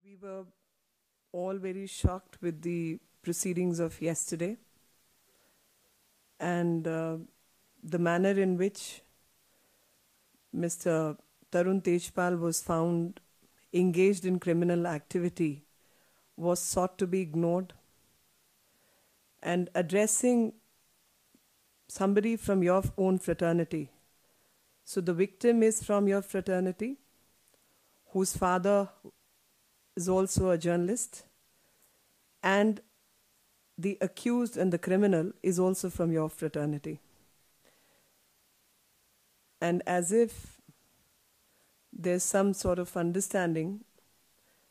We were all very shocked with the proceedings of yesterday and the manner in which Mr. Tarun Tejpal was found engaged in criminal activity was sought to be ignored. And addressing somebody from your own fraternity. So the victim is from your fraternity, whose father is also a journalist, and the accused and the criminal is also from your fraternity. And as if there's some sort of understanding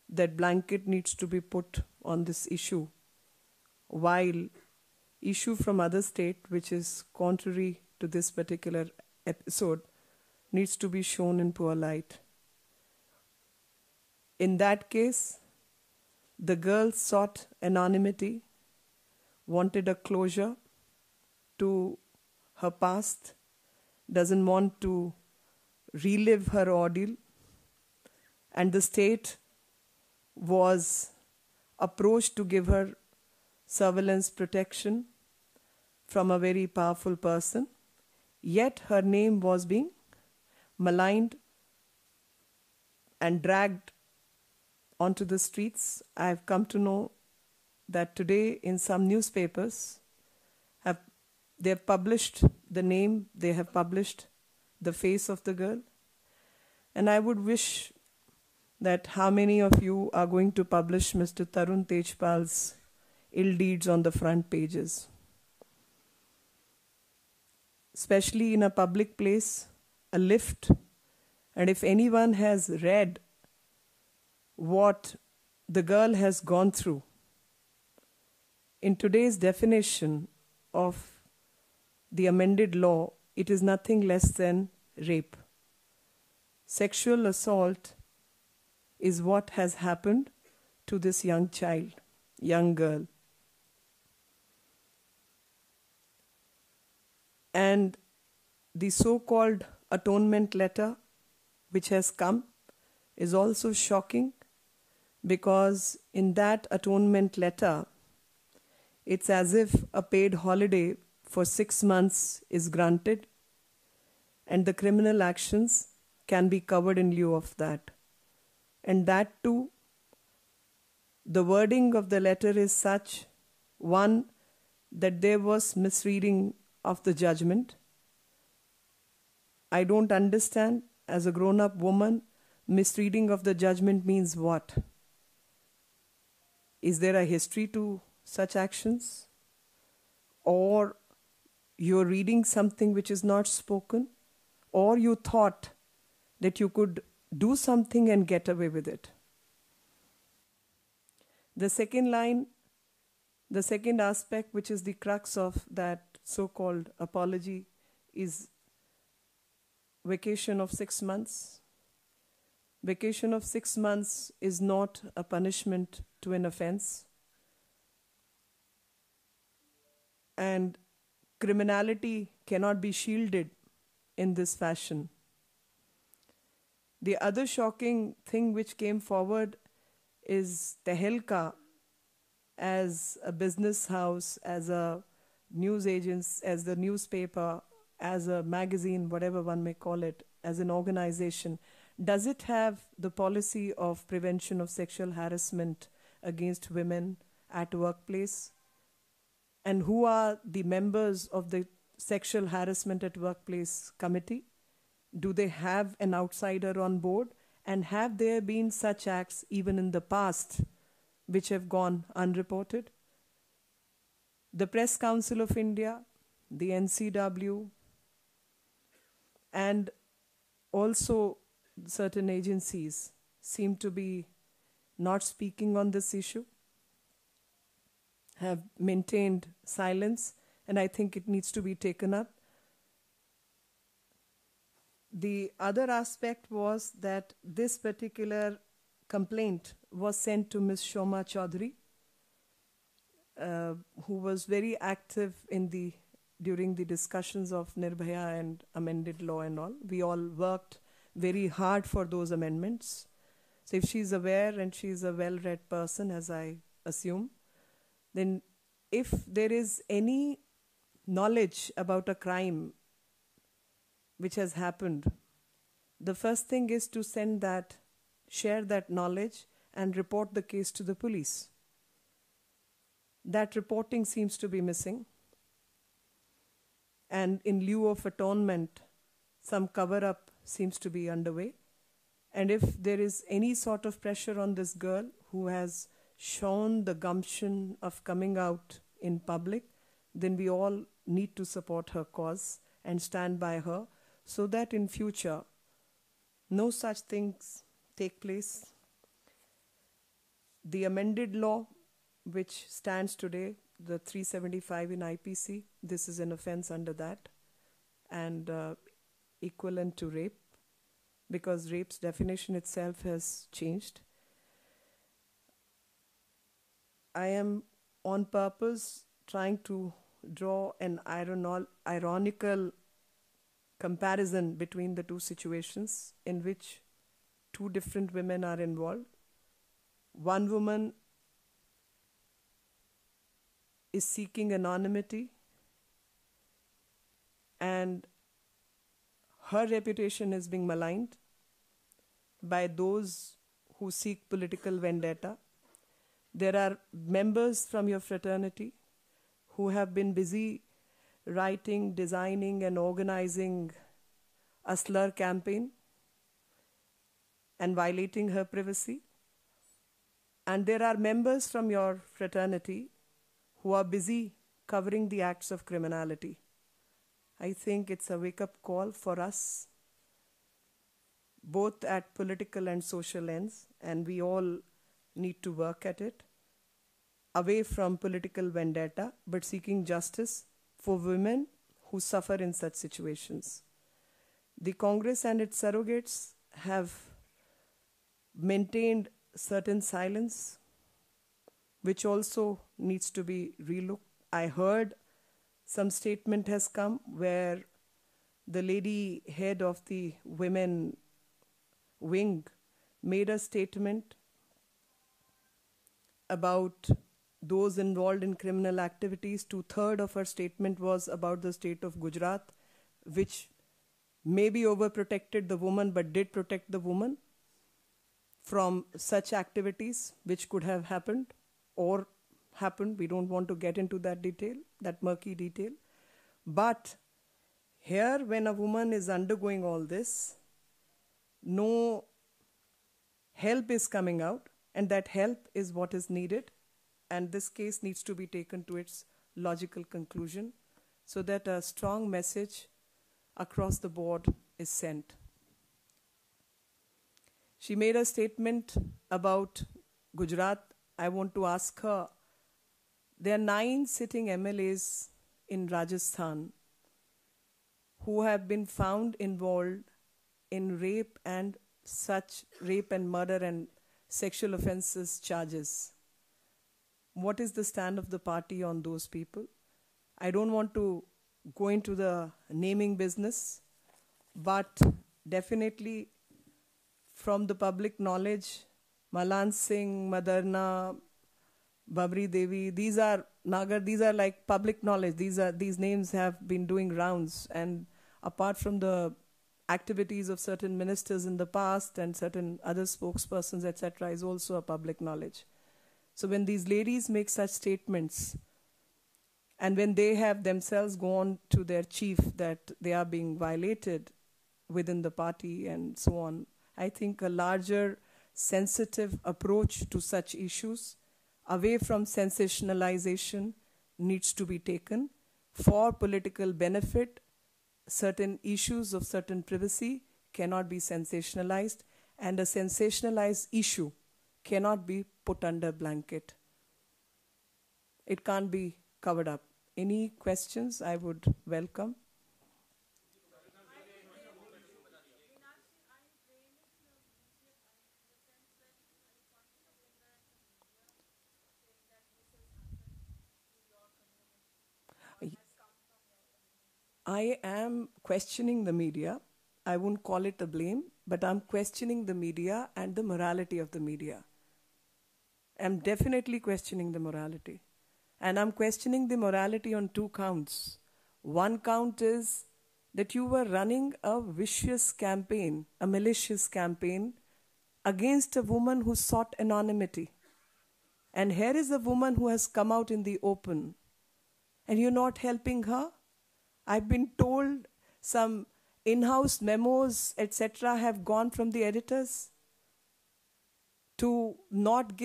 that blanket needs to be put on this issue, while issue from other state, which is contrary to this particular episode, needs to be shown in poor light. In that case, the girl sought anonymity, wanted a closure to her past, doesn't want to relive her ordeal, and the state was approached to give her surveillance protection from a very powerful person, yet her name was being maligned and dragged onto the streets. I've come to know that today in some newspapers they have published the name, they have published the face of the girl. And I would wish that how many of you are going to publish Mr. Tarun Tejpal's ill deeds on the front pages. Especially in a public place, a lift, and if anyone has read what the girl has gone through, in today's definition of the amended law, it is nothing less than rape. Sexual assault is what has happened to this young child, young girl. And the so-called atonement letter which has come is also shocking, because in that atonement letter, it's as if a paid holiday for 6 months is granted, and the criminal actions can be covered in lieu of that. And that too, the wording of the letter is such, one, that there was misreading of the judgment. I don't understand, as a grown-up woman, misreading of the judgment means what? Is there a history to such actions? Or you're reading something which is not spoken? Or you thought that you could do something and get away with it? The second line, the second aspect, which is the crux of that so-called apology, is vacation of 6 months. Vacation of 6 months is not a punishment to an offense. And criminality cannot be shielded in this fashion. The other shocking thing which came forward is Tehelka as a business house, as a news agency, as the newspaper, as a magazine, whatever one may call it, as an organization. Does it have the policy of prevention of sexual harassment against women at workplace? And who are the members of the sexual harassment at workplace committee? Do they have an outsider on board? And have there been such acts even in the past which have gone unreported? The Press Council of India, the NCW, and also certain agencies seem to be not speaking on this issue, have maintained silence, and I think it needs to be taken up. The other aspect was that this particular complaint was sent to Ms. Shoma Chaudhary, who was very active during the discussions of Nirbhaya and amended law and all. We all worked very hard for those amendments. So if she's aware and she's a well-read person, as I assume, then if there is any knowledge about a crime which has happened, the first thing is to share that knowledge and report the case to the police. That reporting seems to be missing. And in lieu of atonement, some cover-up seems to be underway. And if there is any sort of pressure on this girl who has shown the gumption of coming out in public, then we all need to support her cause and stand by her so that in future no such things take place. The amended law which stands today, the 375 in IPC, this is an offense under that, and equivalent to rape, because rape's definition itself has changed. I am on purpose trying to draw an ironical comparison between the two situations in which two different women are involved. One woman is seeking anonymity, and her reputation is being maligned by those who seek political vendetta. There are members from your fraternity who have been busy writing, designing, and organizing a slur campaign and violating her privacy. And there are members from your fraternity who are busy covering the acts of criminality. I think it's a wake-up call for us, both at political and social ends, and we all need to work at it, away from political vendetta, but seeking justice for women who suffer in such situations. The Congress and its surrogates have maintained certain silence, which also needs to be relooked. I heard some statement has come where the lady head of the women wing made a statement about those involved in criminal activities. 2/3 of her statement was about the state of Gujarat, which maybe overprotected the woman but did protect the woman from such activities which could have happened or happened. We don't want to get into that detail, that murky detail. But here, when a woman is undergoing all this, no help is coming out, and that help is what is needed. And this case needs to be taken to its logical conclusion so that a strong message across the board is sent. She made a statement about Gujarat. I want to ask her, there are 9 sitting MLAs in Rajasthan who have been found involved in rape and murder and sexual offenses charges. What is the stand of the party on those people? I don't want to go into the naming business, but definitely from the public knowledge, Malan Singh, Madarna, Babri Devi, these are like public knowledge. These names have been doing rounds, and apart from the activities of certain ministers in the past and certain other spokespersons, etc., is also a public knowledge. So when these ladies make such statements, and when they have themselves gone to their chief that they are being violated within the party and so on, I think a larger sensitive approach to such issues, away from sensationalization, needs to be taken. For political benefit, certain issues of certain privacy cannot be sensationalized, and a sensationalized issue cannot be put under blanket. It can't be covered up. Any questions I would welcome. I am questioning the media. I won't call it a blame, but I'm questioning the media and the morality of the media. I'm definitely questioning the morality. And I'm questioning the morality on two counts. One count is that you were running a vicious campaign, a malicious campaign against a woman who sought anonymity. And here is a woman who has come out in the open, and you're not helping her. I've been told some in-house memos, etc., have gone from the editors to not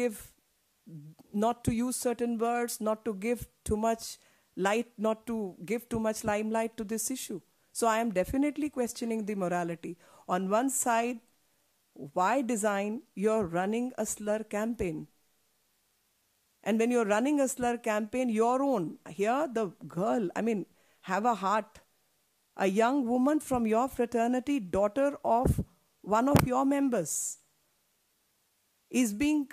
to use certain words, not to give too much light, not to give too much limelight to this issue. So I am definitely questioning the morality. On one side, why design? You're running a slur campaign. And when you're running a slur campaign, your own, here the girl, have a heart. A young woman from your fraternity, daughter of one of your members, is being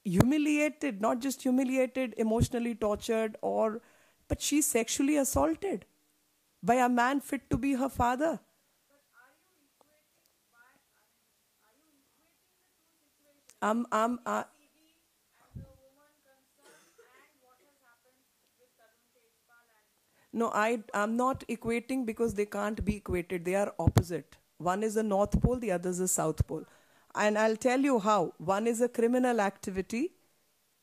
humiliated, not just humiliated, emotionally tortured, but she's sexually assaulted by a man fit to be her father. No, I'm not equating because they can't be equated. They are opposite. One is a North Pole, the other is a South Pole. And I'll tell you how. One is a criminal activity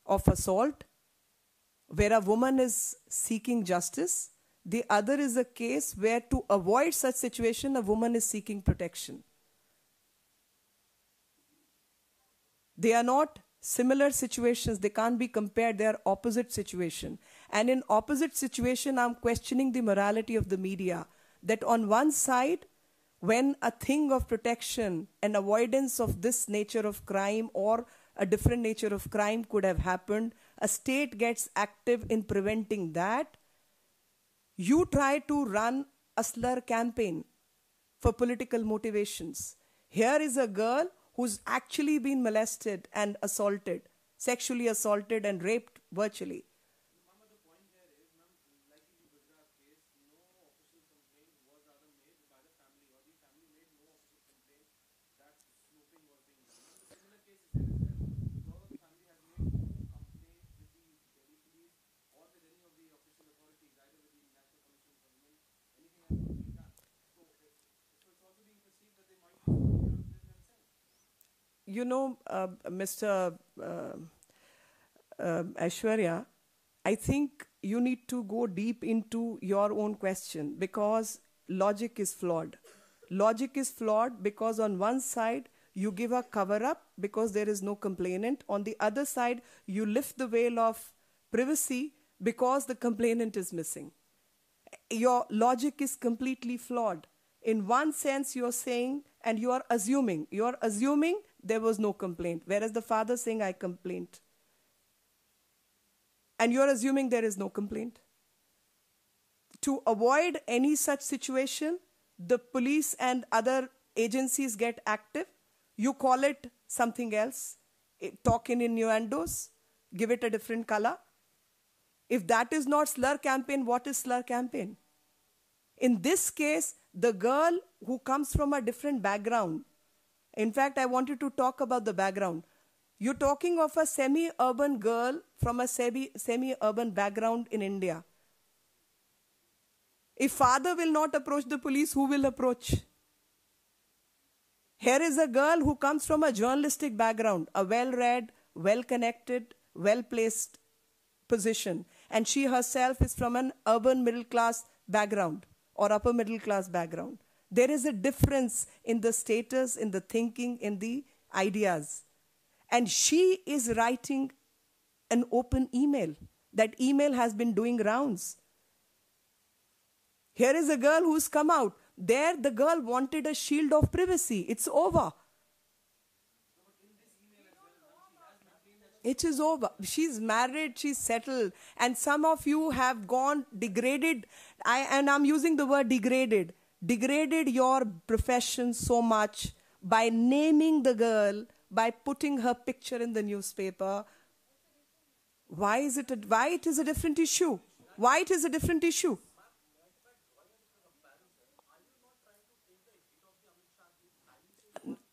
of assault where a woman is seeking justice. The other is a case where, to avoid such situation, a woman is seeking protection. They are not similar situations. They can't be compared. They are opposite situation. And in opposite situation, I'm questioning the morality of the media. That on one side, when a thing of protection and avoidance of this nature of crime or a different nature of crime could have happened, a state gets active in preventing that. You try to run a slur campaign for political motivations. Here is a girl who's actually been molested and assaulted, sexually assaulted and raped virtually. Mama, the point here is, ma'am, like in the Gujarat case, no official complaint was rather made by the family, or the family made no official complaint that snooping was being done. Ma'am, the similar case is here as well. The family has made no complaint with the Delhi police or with any of the official authorities, either with the National Commission for Women. Anything has not been done. So it's also being perceived that they might be snooping around within themselves. You know, Mr. Aishwarya, I think you need to go deep into your own question because logic is flawed. Logic is flawed because on one side, you give a cover up because there is no complainant. On the other side, you lift the veil of privacy because the complainant is missing. Your logic is completely flawed. In one sense, you're saying, and you are assuming there was no complaint, whereas the father saying, I complained. And you're assuming there is no complaint. To avoid any such situation, the police and other agencies get active. You call it something else, talk in innuendos, give it a different color. If that is not slur campaign, what is slur campaign? In this case, the girl who comes from a different background, in fact, I wanted to talk about the background. You're talking of a semi-urban girl from a semi-urban background in India. If father will not approach the police, who will approach? Here is a girl who comes from a journalistic background, a well-read, well-connected, well-placed position. And she herself is from an urban middle-class background or upper middle-class background. There is a difference in the status, in the thinking, in the ideas. And she is writing an open email. That email has been doing rounds. Here is a girl who's come out. There, the girl wanted a shield of privacy. It's over. It is over. She's married, she's settled. And some of you have gone degraded. And I'm using the word degraded. Degraded your profession so much by naming the girl, by putting her picture in the newspaper. Why it is a different issue? Why it is a different issue?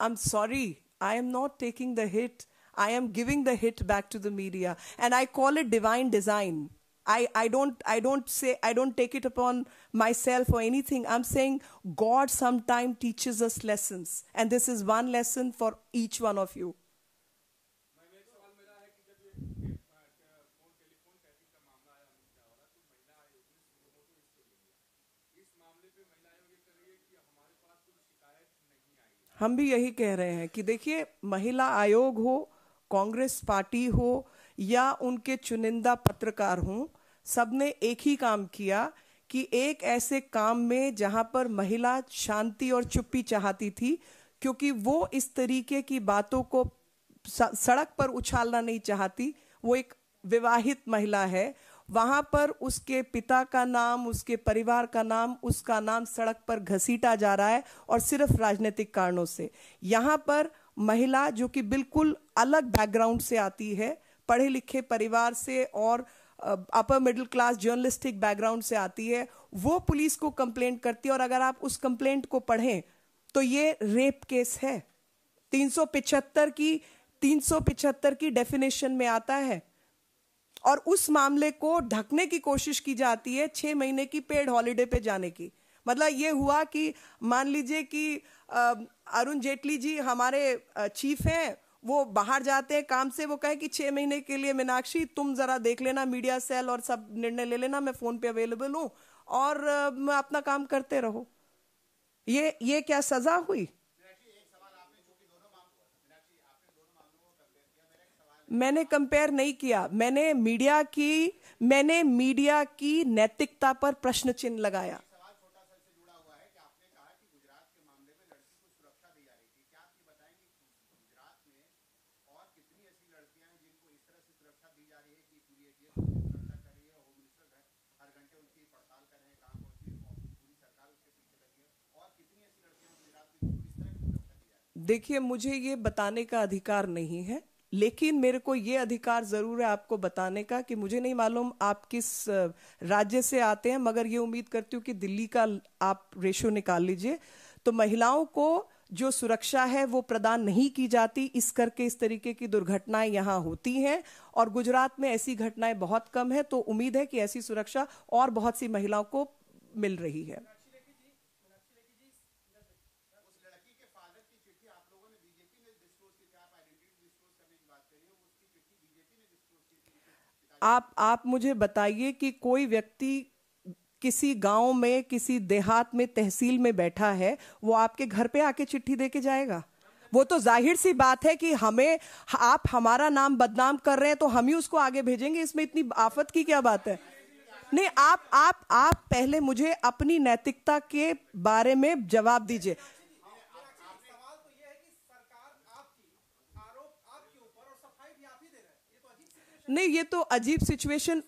I'm sorry, I am not taking the hit. I am giving the hit back to the media, and I call it divine design. I don't take it upon myself or anything. I'm saying God sometimes teaches us lessons, and this is one lesson for each one of you. Ma'am एक सवाल मेरा है कि जब ये phone telephone tapping का मामला आया अमित शाह वाला, तो महिला आयोग ने सुप्रीम कोर्ट में इसको ले लिया। इस मामले पे महिला आयोग ये कर रही है कि हमारे पास कोई शिकायत नहीं आई है। हम भी यही कह रहे हैं कि देखिए, महिला आयोग हो, कांग्रेस पार्टी हो या उनके चुनिंदा पत्रकार हों, सबने एक ही काम किया कि एक ऐसे काम में जहां पर महिला शांति और चुप्पी चाहती थी, क्योंकि वो इस तरीके की बातों को सड़क पर उछालना नहीं चाहती। वो एक विवाहित महिला है, वहां पर उसके पिता का नाम, उसके परिवार का नाम, उसका नाम सड़क पर घसीटा जा रहा है, और सिर्फ राजनीतिक कारणों से। यहां पर महिला जो कि बिल्कुल अलग बैकग्राउंड से आती है, पढ़े लिखे परिवार से और upper middle class journalistic background से आती है, वो पुलिस को कंप्लेंट करती है। और अगर आप उस कंप्लेंट को पढ़ें तो ये रेप केस है, 375 की डेफिनेशन में आता है, और उस मामले को ढकने की कोशिश की जाती है 6 महीने की पेड हॉलिडे पे जाने की। मतलब ये हुआ कि मान लीजिए कि अरुण जेटली जी हमारे चीफ हैं, वो बाहर जाते हैं काम से, वो कहे कि 6 महीने के लिए मीनाक्षी तुम जरा देख लेना मीडिया सेल और सब निर्णय ले लेना, मैं फोन पे अवेलेबल हूं, और मैं अपना काम करते रहो। ये क्या सजा हुई? मैंने कंपेयर नहीं किया, मैंने मीडिया की नैतिकता पर प्रश्न चिन्ह लगाया। सवाल छोटा सा से जुड़ा हुआ है कि आपने कहा कि गुजरात के मामले में लड़की को सुरक्षा दी जा रही थी। क्या आप ये बताएंगे कि गुजरात में और कितनी ऐसी लड़कियां हैं जिनको इस तरह से सुरक्षा दी जा रही है कि पूरी एटीएस सुरक्षा कर रही है, होम मिनिस्टर हर घंटे उनकी पड़ताल कर रहे हैं, कहां पहुंची, पूरी सरकार उसके पीछे लगी है, और कितनी ऐसी लड़कियां गुजरात में जिनको इस तरह की सुरक्षा दी जा रही है? देखिए, मुझे ये बताने का अधिकार नहीं है, लेकिन मेरे को ये अधिकार जरूर है आपको बताने का कि मुझे नहीं मालूम आप किस राज्य से आते हैं, मगर ये उम्मीद करती हूँ कि दिल्ली का आप रेशो निकाल लीजिए, तो महिलाओं को जो सुरक्षा है वो प्रदान नहीं की जाती, इस करके इस तरीके की दुर्घटनाएं यहाँ होती हैं, और गुजरात में ऐसी घटनाएं बहुत कम है। तो उम्मीद है कि ऐसी सुरक्षा और बहुत सी महिलाओं को मिल रही है। आप मुझे बताइए कि कोई व्यक्ति किसी गांव में, किसी देहात में, तहसील में बैठा है, वो आपके घर पे आके चिट्ठी दे के जाएगा? वो तो जाहिर सी बात है कि आप हमारा नाम बदनाम कर रहे हैं तो हम ही उसको आगे भेजेंगे। इसमें इतनी आफत की क्या बात है? नहीं, आप पहले मुझे अपनी नैतिकता के बारे में जवाब दीजिए। नहीं, ये तो अजीब सिचुएशन।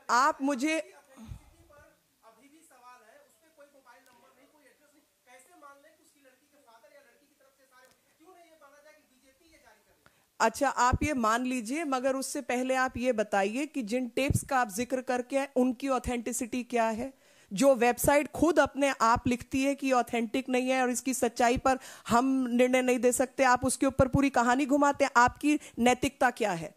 आप मुझे अभी भी सवाल है, उस पे कोई मोबाइल नंबर नहीं, कोई एड्रेस नहीं, कैसे मान लें कि उसकी लड़की के फादर या लड़की की तरफ से सारे, क्यों नहीं ये माना जाए कि बीजेपी ये जारी कर रही है? अच्छा, आप ये मान लीजिए, मगर उससे पहले आप ये बताइए कि जिन टेप्स का आप जिक्र करके उनकी ऑथेंटिसिटी क्या है? जो वेबसाइट खुद अपने आप लिखती है कि ऑथेंटिक नहीं है और इसकी सच्चाई पर हम निर्णय नहीं दे सकते, आप उसके ऊपर पूरी कहानी घुमाते हैं। आपकी नैतिकता क्या है?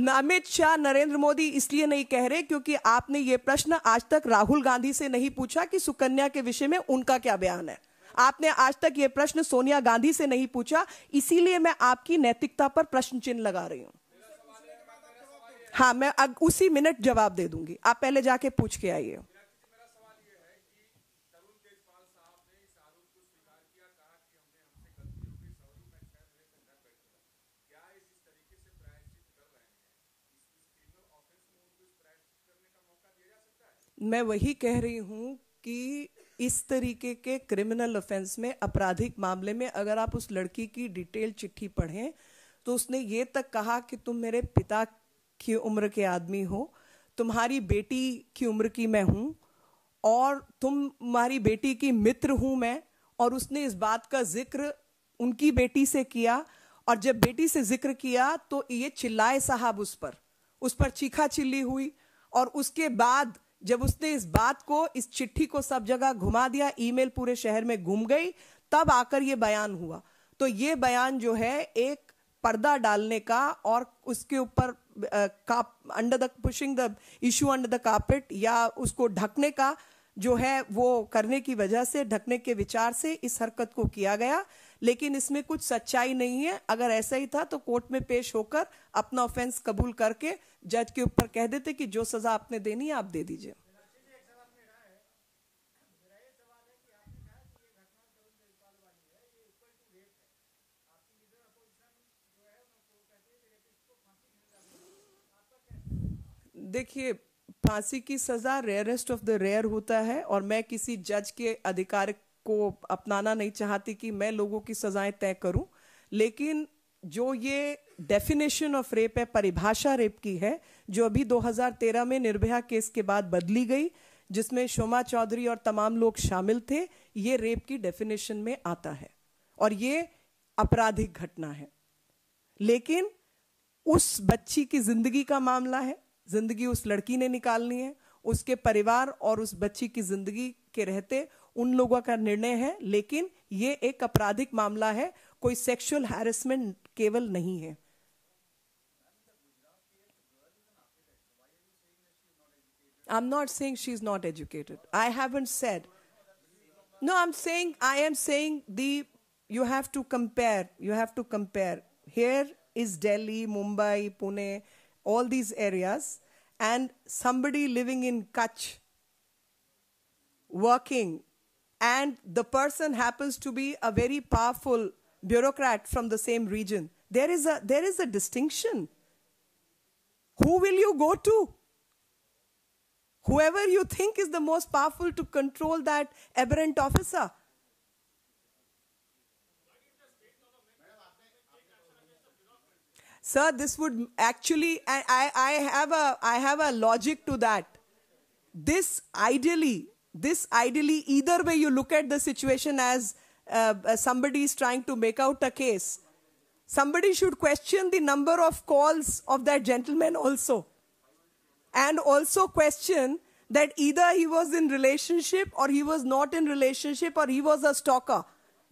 अमित शाह, नरेंद्र मोदी इसलिए नहीं कह रहे क्योंकि आपने ये प्रश्न आज तक राहुल गांधी से नहीं पूछा कि सुकन्या के विषय में उनका क्या बयान है। आपने आज तक ये प्रश्न सोनिया गांधी से नहीं पूछा, इसीलिए मैं आपकी नैतिकता पर प्रश्न चिन्ह लगा रही हूं। हाँ, मैं उसी मिनट जवाब दे दूंगी, आप पहले जाके पूछ के आइए। मैं वही कह रही हूं कि इस तरीके के क्रिमिनल ऑफेंस में, आपराधिक मामले में, अगर आप उस लड़की की डिटेल चिट्ठी पढ़ें तो उसने ये तक कहा कि तुम मेरे पिता की उम्र के आदमी हो, तुम्हारी बेटी की उम्र की मैं हूं, और तुम्हारी बेटी की मित्र हूं मैं। और उसने इस बात का जिक्र उनकी बेटी से किया, और जब बेटी से जिक्र किया तो ये चिल्लाए साहब, उस पर चीखा चिल्ली हुई, और उसके बाद जब उसने इस बात को, इस चिट्ठी को सब जगह घुमा दिया, ईमेल पूरे शहर में घूम गई, तब आकर ये बयान हुआ। तो ये बयान जो है एक पर्दा डालने का और उसके ऊपर under the pushing the issue under the carpet, या उसको ढकने का जो है वो करने की वजह से, ढकने के विचार से इस हरकत को किया गया। लेकिन इसमें कुछ सच्चाई नहीं है। अगर ऐसा ही था तो कोर्ट में पेश होकर अपना ऑफेंस कबूल करके जज के ऊपर कह देते कि जो सजा आपने देनी है आप दे दीजिए। देखिए, फांसी की सजा रेयरेस्ट ऑफ द रेयर होता है, और मैं किसी जज के अधिकार को अपनाना नहीं चाहती कि मैं लोगों की सजाएं तय करूं। लेकिन जो ये डेफिनेशन ऑफ रेप है, परिभाषा रेप की है, जो अभी 2013 में निर्भया केस के बाद बदली गई, जिसमें शोमा चौधरी और तमाम लोग शामिल थे, ये रेप की डेफिनेशन में आता है और ये आपराधिक घटना है। लेकिन उस बच्ची की जिंदगी का मामला है, जिंदगी उस लड़की ने निकालनी है, उसके परिवार और उस बच्ची की जिंदगी के रहते उन लोगों का निर्णय है। लेकिन ये एक आपराधिक मामला है, कोई सेक्सुअल हैरेसमेंट केवल नहीं है। I'm not saying she's not educated. I haven't said. No, I am saying you have to compare. You have to compare. Here is Delhi, Mumbai, Pune, all these areas, and somebody living in Kutch, working, and the person happens to be a very powerful bureaucrat from the same region. There is a distinction. Who will you go to? Whoever you think is the most powerful to control that aberrant officer. Sir, this would actually, I have a logic to that. This ideally, either way you look at the situation as somebody is trying to make out a case, somebody should question the number of calls of that gentleman also. And also question that either he was in relationship or he was not in relationship or he was a stalker.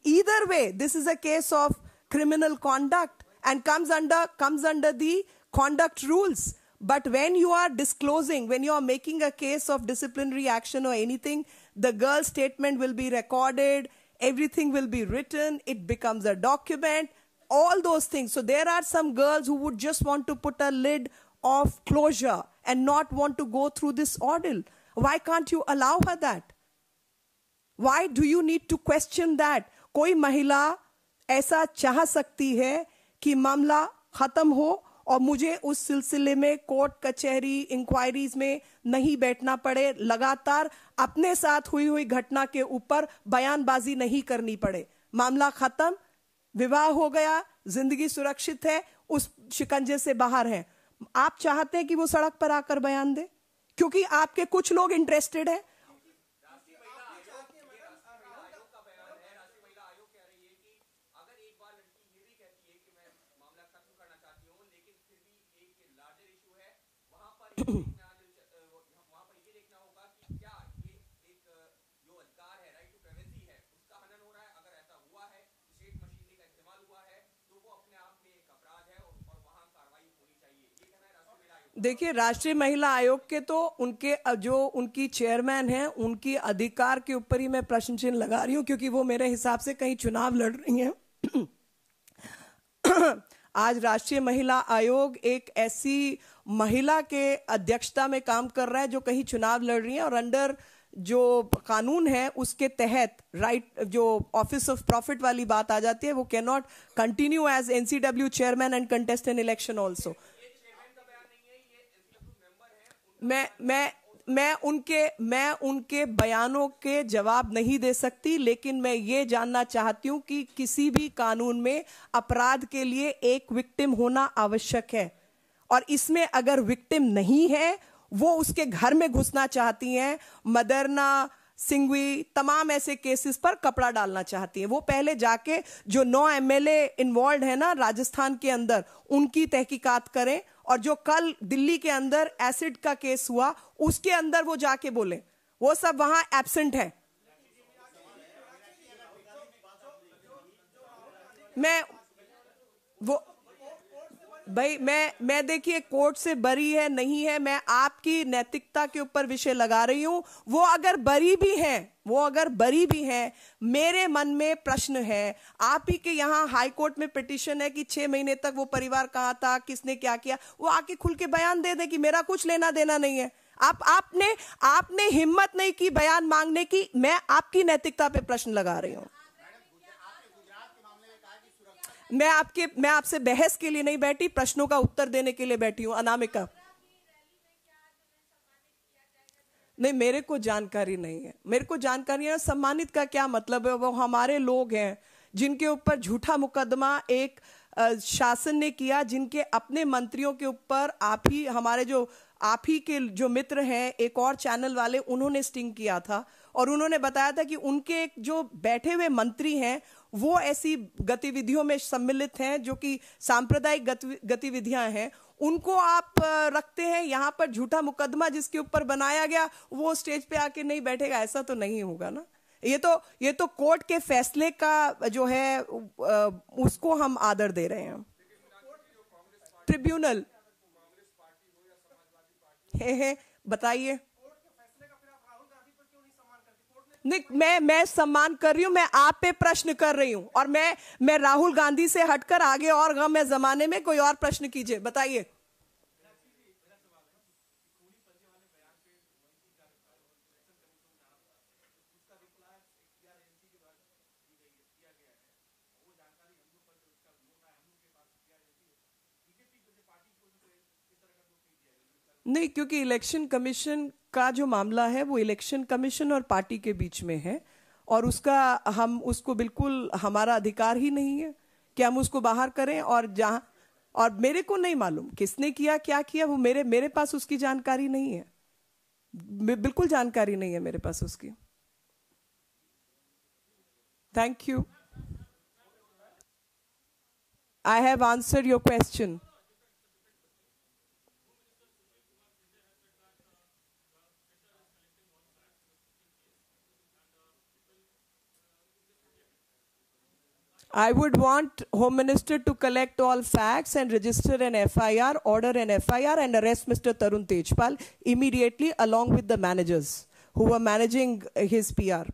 Either way, this is a case of criminal conduct and comes under the conduct rules. But when you are disclosing, when you are making a case of disciplinary action or anything, the girl's statement will be recorded, everything will be written, it becomes a document, all those things. So there are some girls who would just want to put a lid of closure and not want to go through this ordeal. Why can't you allow her that? Why do you need to question that? कोई महिला ऐसा चाह सकती है कि मामला खत्म हो और मुझे उस सिलसिले में कोर्ट कचहरी इंक्वायरीज में नहीं बैठना पड़े, लगातार अपने साथ हुई घटना के ऊपर बयानबाजी नहीं करनी पड़े, मामला खत्म, विवाह हो गया, जिंदगी सुरक्षित है, उस शिकंजे से बाहर है। आप चाहते हैं कि वो सड़क पर आकर बयान दे क्योंकि आपके कुछ लोग इंटरेस्टेड हैं। देखिए, राष्ट्रीय महिला आयोग के तो उनकी चेयरमैन हैं, उनकी अधिकार के ऊपर ही मैं प्रश्न चिन्ह लगा रही हूं क्योंकि वो मेरे हिसाब से कहीं चुनाव लड़ रही हैं। आज राष्ट्रीय महिला आयोग एक ऐसी महिला के अध्यक्षता में काम कर रहा है जो कहीं चुनाव लड़ रही है और अंडर जो कानून है उसके तहत जो ऑफिस ऑफ प्रॉफिट वाली बात आ जाती है, वो can not continue as NCW chairman and contest in election also. मैं उनके बयानों के जवाब नहीं दे सकती, लेकिन मैं ये जानना चाहती हूं कि किसी भी कानून में अपराध के लिए एक विक्टिम होना आवश्यक है और इसमें अगर विक्टिम नहीं है, वो उसके घर में घुसना चाहती हैं, मदरना, सिंघवी, तमाम ऐसे केसेस पर कपड़ा डालना चाहती हैं, वो पहले जाके जो 9 एमएलए इन्वॉल्व है ना राजस्थान के अंदर, उनकी तहकीकात करें और जो कल दिल्ली के अंदर एसिड का केस हुआ उसके अंदर वो जाके बोले, वो सब वहां एब्सेंट है। मैं वो भाई मैं देखिए कोर्ट से बरी है नहीं है, मैं आपकी नैतिकता के ऊपर विषय लगा रही हूं। वो अगर बरी भी है, मेरे मन में प्रश्न है। आप ही के यहाँ हाई कोर्ट में पिटीशन है कि 6 महीने तक वो परिवार कहाँ था, किसने क्या किया, वो आके खुल के बयान दे दे कि मेरा कुछ लेना देना नहीं है। आपने हिम्मत नहीं की बयान मांगने की। मैं आपकी नैतिकता पे प्रश्न लगा रही हूं। मैं आपसे बहस के लिए नहीं बैठी, प्रश्नों का उत्तर देने के लिए बैठी हूं। अनामिका, नहीं, मेरे को जानकारी नहीं है। मेरे को जानकारी है। सम्मानित का क्या मतलब है? वो हमारे लोग हैं जिनके ऊपर झूठा मुकदमा एक शासन ने किया, जिनके अपने मंत्रियों के ऊपर आप ही के जो मित्र हैं एक और चैनल वाले, उन्होंने स्टिंग किया था और उन्होंने बताया था कि उनके जो बैठे हुए मंत्री हैं वो ऐसी गतिविधियों में सम्मिलित हैं जो कि सांप्रदायिक गतिविधियां हैं। उनको आप रखते हैं यहाँ पर। झूठा मुकदमा जिसके ऊपर बनाया गया वो स्टेज पे आके नहीं बैठेगा, ऐसा तो नहीं होगा ना। ये तो कोर्ट के फैसले का जो है उसको हम आदर दे रहे हैं। ट्रिब्यूनल है बताइए। नहीं, मैं सम्मान कर रही हूं, मैं आप पे प्रश्न कर रही हूं। और मैं राहुल गांधी से हटकर आगे और गम है जमाने में, कोई और प्रश्न कीजिए, बताइए। नहीं, क्योंकि इलेक्शन कमीशन का जो मामला है वो इलेक्शन कमीशन और पार्टी के बीच में है और हम उसको बिल्कुल, हमारा अधिकार ही नहीं है कि हम उसको बाहर करें। और मेरे को नहीं मालूम किसने किया क्या किया, वो मेरे पास उसकी जानकारी नहीं है, बिल्कुल जानकारी नहीं है मेरे पास उसकी। Thank you. I have answered your question. I would want Home Minister to collect all facts and register an FIR, order an FIR and arrest Mr. Tarun Tejpal immediately along with the managers who were managing his PR.